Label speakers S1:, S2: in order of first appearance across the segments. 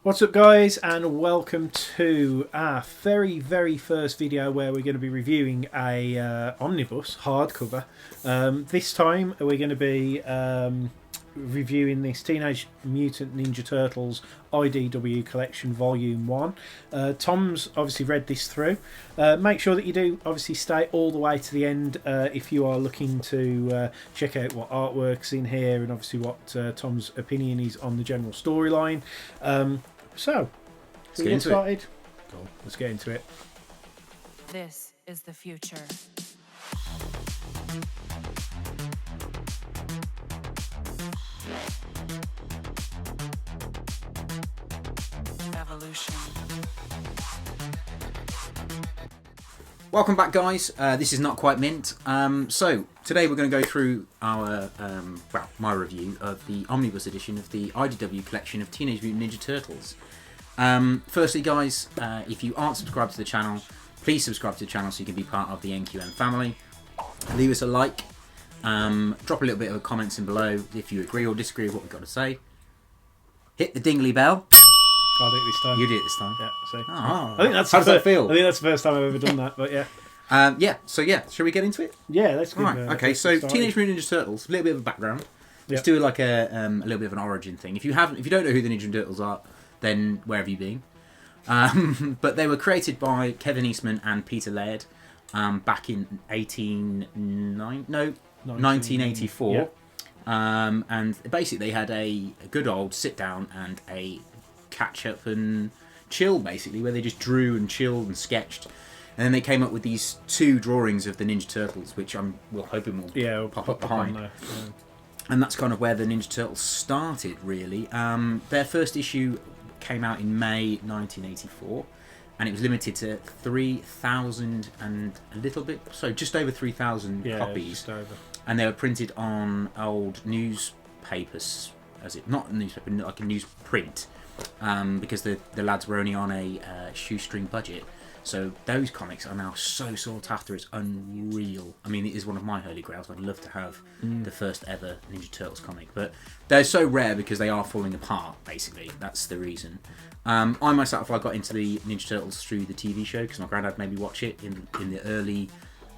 S1: What's up, guys, and welcome to our very first video where we're going to be reviewing a omnibus hardcover. This time we're going to be reviewing this Teenage Mutant Ninja Turtles IDW Collection Volume 1. Tom's obviously read this through. Make sure that you do obviously stay all the way to the end if you are looking to check out what artwork's in here and obviously what Tom's opinion is on the general storyline. So,
S2: let's get into
S1: it. Cool. Let's get into it.
S3: This is the future. Evolution.
S2: Welcome back, guys. This is Not Quite Mint. So today we're going to go through our my review of the omnibus edition of the IDW collection of Teenage Mutant Ninja Turtles. Firstly, guys, if you aren't subscribed to the channel, please subscribe to the channel so you can be part of the NQN family. Leave us a like. Drop a little bit of comments in below if you agree or disagree with what we've got to say. Hit the dingly bell.
S1: I'll do it this time.
S2: You did it this time.
S1: Yeah, see.
S2: Oh,
S1: I think that's
S2: how does that feel?
S1: I think that's the first time I've ever done that, but yeah.
S2: Shall we get into it?
S1: Yeah, let's give
S2: Right, okay, so Teenage Mutant Ninja Turtles, a little bit of a background. Let's do like a little bit of an origin thing. If you don't know who the Ninja Turtles are, then where have you been? But they were created by Kevin Eastman and Peter Laird back in 1984.
S1: Yeah.
S2: And basically they had a good old sit down and a catch up and chill, basically, where they just drew and chilled and sketched. And then they came up with these two drawings of the Ninja Turtles, which we'll hoping will pop up behind.
S1: Yeah.
S2: And that's kind of where the Ninja Turtles started, really. Their first issue came out in May 1984, and it was limited to 3,000 and a little bit, so just over 3,000 copies.
S1: Just over.
S2: And they were printed on old newspapers, not a newspaper, like a newsprint, because the lads were only on a shoestring budget. So those comics are now so sought after, it's unreal. I mean, it is one of my holy grails. I'd love to have the first ever Ninja Turtles comic, but they're so rare because they are falling apart, basically. That's the reason. I myself, I got into the Ninja Turtles through the TV show because my granddad made me watch it in the early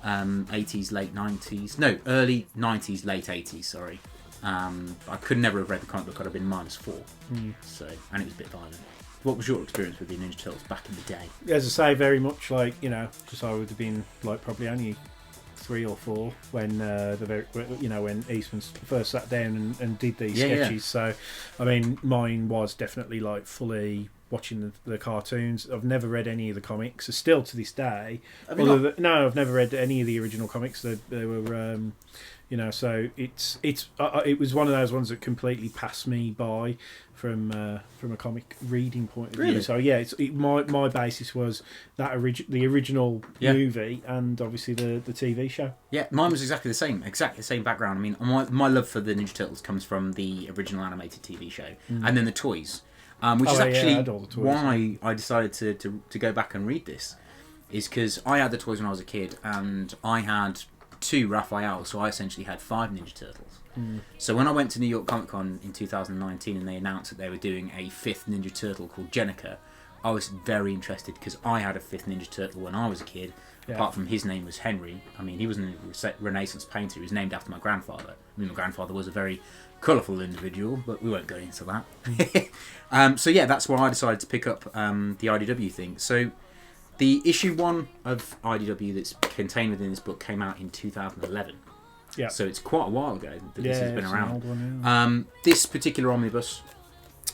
S2: 80s, late 90s. No, early 90s, late 80s, sorry. I could never have read the comic book, I'd have been -4. So, and it was a bit violent. What was your experience with the Ninja Turtles back in the day?
S1: As I say, very much like, because I would have been like probably only 3 or 4 when when Eastman first sat down and did these sketches. So, I mean, mine was definitely like fully watching the cartoons. I've never read any of the comics. Still to this day, no, I've never read any of the original comics. They were. So it was one of those ones that completely passed me by from a comic reading point of view.
S2: Really?
S1: So yeah, my basis was that the original movie and obviously the TV show.
S2: Yeah, mine was exactly the same background. I mean, my love for the Ninja Turtles comes from the original animated TV show and then the toys, which is actually why I decided to go back and read this, is because I had the toys when I was a kid and I had 2 Raphael, so I essentially had 5 Ninja Turtles. So when I went to New York Comic Con in 2019 and they announced that they were doing a 5th Ninja Turtle called Jennika, I was very interested because I had a 5th Ninja Turtle when I was a kid. Apart from his name was Henry. I mean, he wasn't a Renaissance painter, he was named after my grandfather. I mean, my grandfather was a very colourful individual, but we won't go into that. So yeah, that's why I decided to pick up the IDW thing. So the issue 1 of IDW that's contained within this book came out in 2011. Yeah. So it's quite a while ago that this has been around.
S1: An old one,
S2: This particular omnibus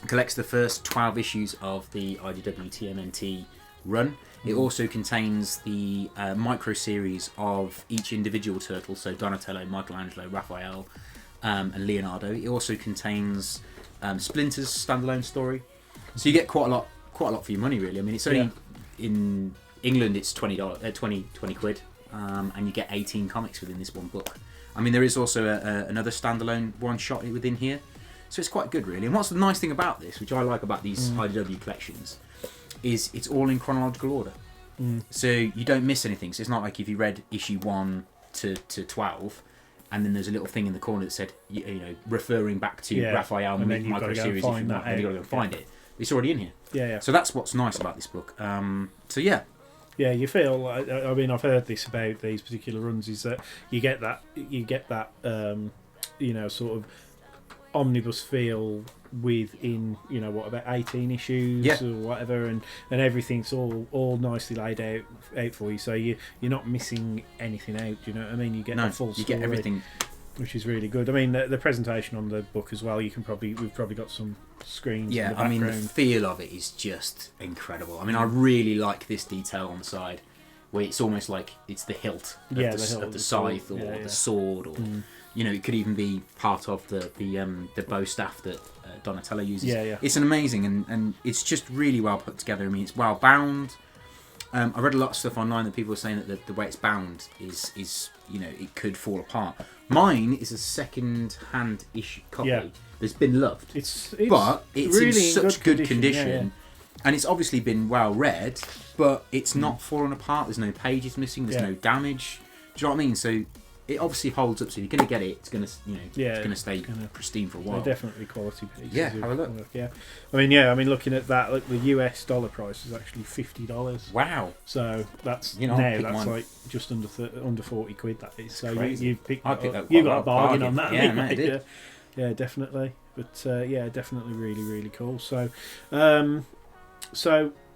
S2: collects the first 12 issues of the IDW TMNT run. It also contains the micro series of each individual turtle, so Donatello, Michelangelo, Raphael, and Leonardo. It also contains Splinter's standalone story. So you get quite a lot for your money, really. I mean, it's only in England it's $20, 20 quid, and you get 18 comics within this one book. I mean, there is also another standalone one-shot within here, so it's quite good, really. And what's the nice thing about this, which I like about these IDW collections, is it's all in chronological order. So you don't miss anything. So it's not like if you read issue 1 to 12, and then there's a little thing in the corner that said, referring back to Raphael micro series, and then you've got to go and find it. It's already in here.
S1: Yeah.
S2: So that's what's nice about this book. So yeah.
S1: Yeah, you feel like, I mean, I've heard this about these particular runs, is that you get that sort of omnibus feel within, what, about 18 issues or whatever, and everything's all nicely laid out for you, so you're not missing anything out. You know what I mean? You get the full story,
S2: get everything,
S1: which is really good. I mean, the presentation on the book as well. We've probably got some screens.
S2: Yeah,
S1: in the
S2: I mean, the
S1: background.
S2: feel of it is just incredible. I mean, I really like this detail on the side, where it's almost like it's the hilt of the scythe or the sword, or it could even be part of the bow staff that Donatello uses.
S1: Yeah.
S2: It's an amazing, and it's just really well put together. I mean, it's well bound. I read a lot of stuff online that people were saying that the way it's bound is it could fall apart. Mine is a second-hand issue copy that's been loved. But it's
S1: really
S2: in such good condition.
S1: Yeah.
S2: And it's obviously been well read, but it's not fallen apart. There's no pages missing. There's no damage. Do you know what I mean? So it obviously holds up. So you're going to get it. It's going to, it's going to stay pristine for a while.
S1: They're definitely quality pieces.
S2: Yeah, have a look.
S1: Yeah, I mean, looking at that, like the US dollar price is actually $50.
S2: Wow.
S1: So that's that's like just under £40. That is. So you picked. You got a bargain on that.
S2: Yeah, mate, I did.
S1: Yeah, definitely. But definitely really, really cool. So,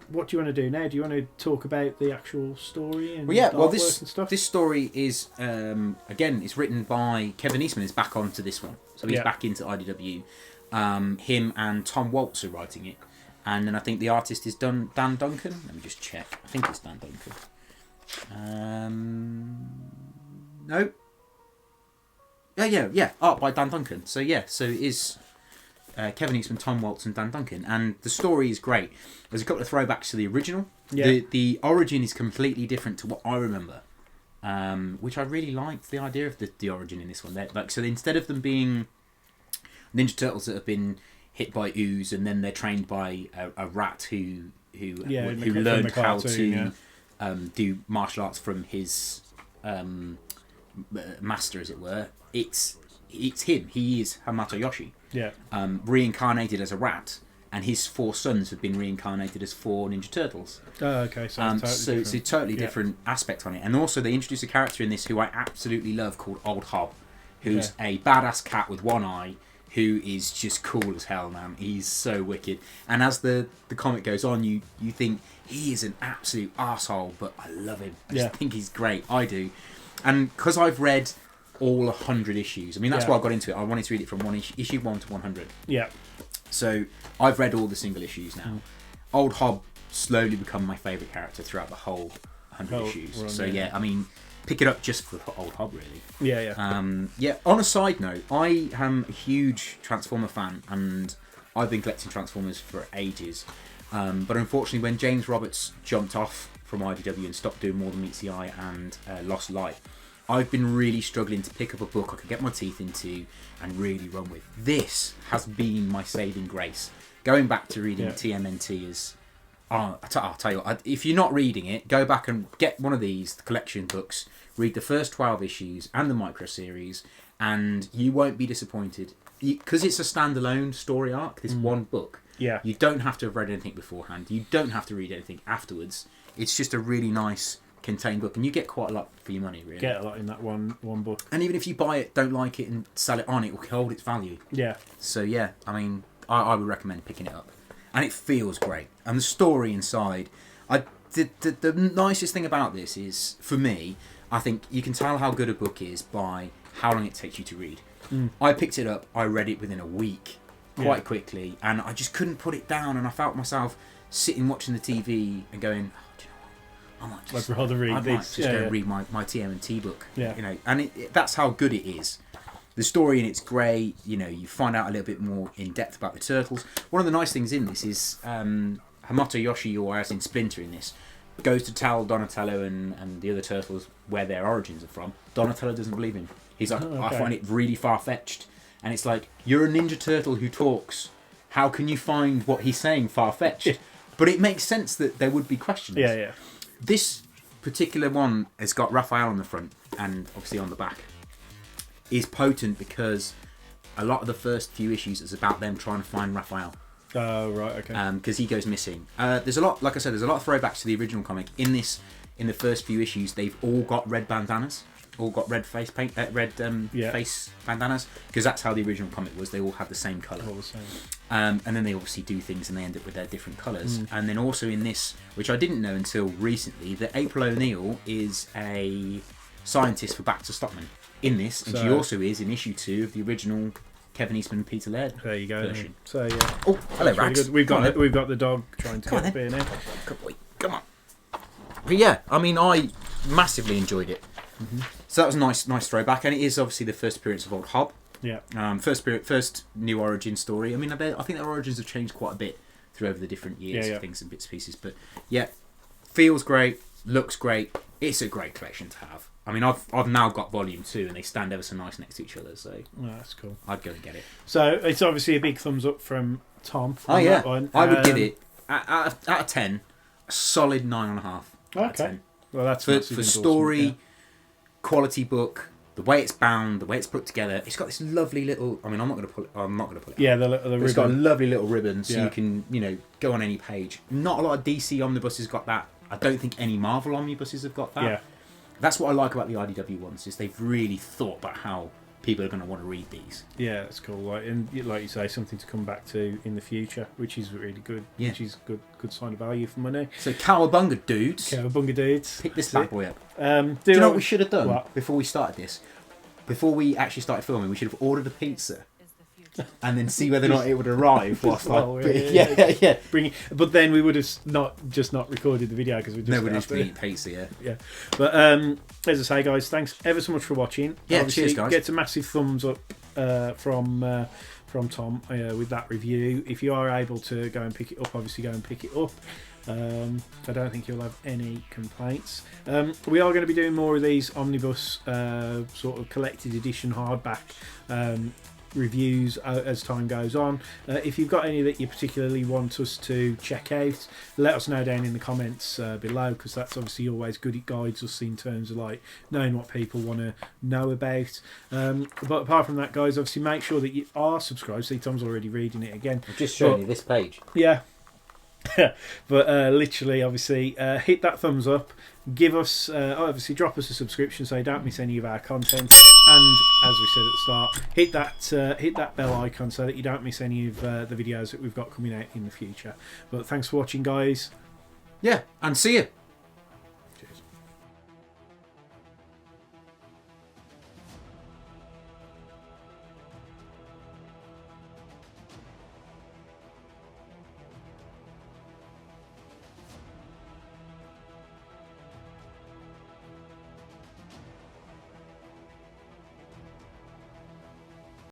S1: what do you want to do now? Do you want to talk about the actual story and artwork and stuff?
S2: This story is again, it's written by Kevin Eastman. Is back onto this one, so he's back into IDW. Him and Tom Waltz are writing it, and then I think the artist is Dan Duncan. Let me just check. I think it's Dan Duncan. No. Yeah. Art by Dan Duncan. So it is. Kevin Eastman, Tom Waltz, and Dan Duncan, and the story is great. There's a couple of throwbacks to the original. Yeah. The origin is completely different to what I remember, which I really liked the idea of the origin in this one. So instead of them being Ninja Turtles that have been hit by ooze and then they're trained by a rat who learned how to do martial arts from his master, as it were. It's him. He is Hamato Yoshi.
S1: Yeah.
S2: Reincarnated as a rat, and his 4 sons have been reincarnated as 4 Ninja Turtles.
S1: Oh, okay. So
S2: it's a totally different aspect on it. And also they introduce a character in this who I absolutely love called Old Hob, who's a badass cat with one eye, who is just cool as hell, man. He's so wicked. And as the comic goes on, you think he is an absolute arsehole, but I love him. I just think he's great. I do. And because I've read all 100 issues. I mean, that's why I got into it. I wanted to read it from issue 1 to 100.
S1: Yeah.
S2: So I've read all the single issues now. Old Hob slowly become my favourite character throughout the whole 100 issues. Run, so I mean, pick it up just for Old Hob, really.
S1: Yeah.
S2: On a side note, I am a huge Transformer fan, and I've been collecting Transformers for ages. But unfortunately, when James Roberts jumped off from IDW and stopped doing More Than Meets the Eye and Lost Light, I've been really struggling to pick up a book I could get my teeth into and really run with. This has been my saving grace. Going back to reading TMNT is... I'll tell you what, if you're not reading it, go back and get one of these collection books, read the first 12 issues and the micro series, and you won't be disappointed. Because it's a standalone story arc, this one book.
S1: Yeah.
S2: You don't have to have read anything beforehand. You don't have to read anything afterwards. It's just a really nice... contained book, and you get quite a lot for your money, really.
S1: Get a lot in that one book.
S2: And even if you buy it, don't like it, and sell it on, it will hold its value.
S1: Yeah.
S2: So I mean, I would recommend picking it up, and it feels great. And the story inside, the nicest thing about this is, for me, I think you can tell how good a book is by how long it takes you to read. I picked it up, I read it within a week, quite quickly, and I just couldn't put it down, and I felt myself sitting watching the TV and going, I might just go read my TMNT book.
S1: Yeah.
S2: And that's how good it is. The story in it's great. You find out a little bit more in depth about the turtles. One of the nice things in this is Hamato Yoshi, or as in Splinter in this, goes to tell Donatello and the other turtles where their origins are from. Donatello doesn't believe him. He's like, I find it really far-fetched. And it's like, you're a Ninja Turtle who talks. How can you find what he's saying far-fetched? But it makes sense that there would be questions.
S1: Yeah.
S2: This particular one has got Raphael on the front and obviously on the back. Is potent because a lot of the first few issues is about them trying to find Raphael.
S1: Oh, right, okay.
S2: Because he goes missing. There's a lot, like I said, there's a lot of throwbacks to the original comic. In the first few issues, they've all got red bandanas. All got red face paint, face bandanas, because that's how the original comic was. They all have the same colour.
S1: All the same.
S2: And then they obviously do things and they end up with their different colours. And then also in this, which I didn't know until recently, that April O'Neil is a scientist for Baxter Stockman in this, and she also is in issue 2 of the original Kevin Eastman Peter Laird
S1: there you go
S2: version.
S1: So yeah.
S2: Oh, hello, Rags.
S1: Really we've got the dog trying to get beer now.
S2: Come on. But yeah, I mean, I massively enjoyed it. So that was a nice throwback, and it is obviously the first appearance of Old Hob.
S1: Yeah.
S2: First new origin story. I mean, I think their origins have changed quite a bit through over the different years, things and bits and pieces. But yeah, feels great, looks great. It's a great collection to have. I mean, I've now got volume 2, and they stand ever so nice next to each other. So
S1: that's cool.
S2: I'd go and get it.
S1: So it's obviously a big thumbs up from Tom.
S2: Oh yeah,
S1: that one.
S2: I would give it out of 10, a solid 9.5.
S1: Okay. Well, that's
S2: for story, quality book, the way it's bound, the way it's put together. It's got this lovely little. I mean, I'm not going to pull it.
S1: Yeah, the ribbon.
S2: It's got a lovely little ribbon, so you can go on any page. Not a lot of DC omnibuses got that. I don't think any Marvel omnibuses have got that.
S1: Yeah.
S2: That's what I like about the IDW ones, is they've really thought about how people are going to want to read these.
S1: Yeah, that's cool. And like you say, something to come back to in the future, which is really good.
S2: Yeah.
S1: Which is good sign of value for money.
S2: So Cowabunga dudes,
S1: pick
S2: this bad boy up.
S1: Do
S2: you know what we should have done
S1: what?
S2: before we started this? Before we actually started filming, we should have ordered a pizza. And then see whether or not it would arrive whilst yeah.
S1: But then we would have not recorded the video because we just
S2: would have to eat pizza.
S1: Yeah. But as I say, guys, thanks ever so much for watching.
S2: Yeah,
S1: obviously,
S2: cheers, guys.
S1: Gets a massive thumbs up from Tom with that review. If you are able to go and pick it up, obviously go and pick it up. I don't think you'll have any complaints. We are going to be doing more of these omnibus sort of collected edition hardback reviews as time goes on. If you've got any that you particularly want us to check out, let us know down in the comments below, because that's obviously always good. It guides us in terms of like knowing what people want to know about. But apart from that, guys, obviously make sure that you are subscribed. See, Tom's already reading it again.
S2: I've just shown you this page.
S1: Yeah. But literally, obviously, hit that thumbs up. Give us, obviously, drop us a subscription so you don't miss any of our content. And as we said at the start, hit that bell icon so that you don't miss any of the videos that we've got coming out in the future. But thanks for watching, guys.
S2: Yeah, and see you.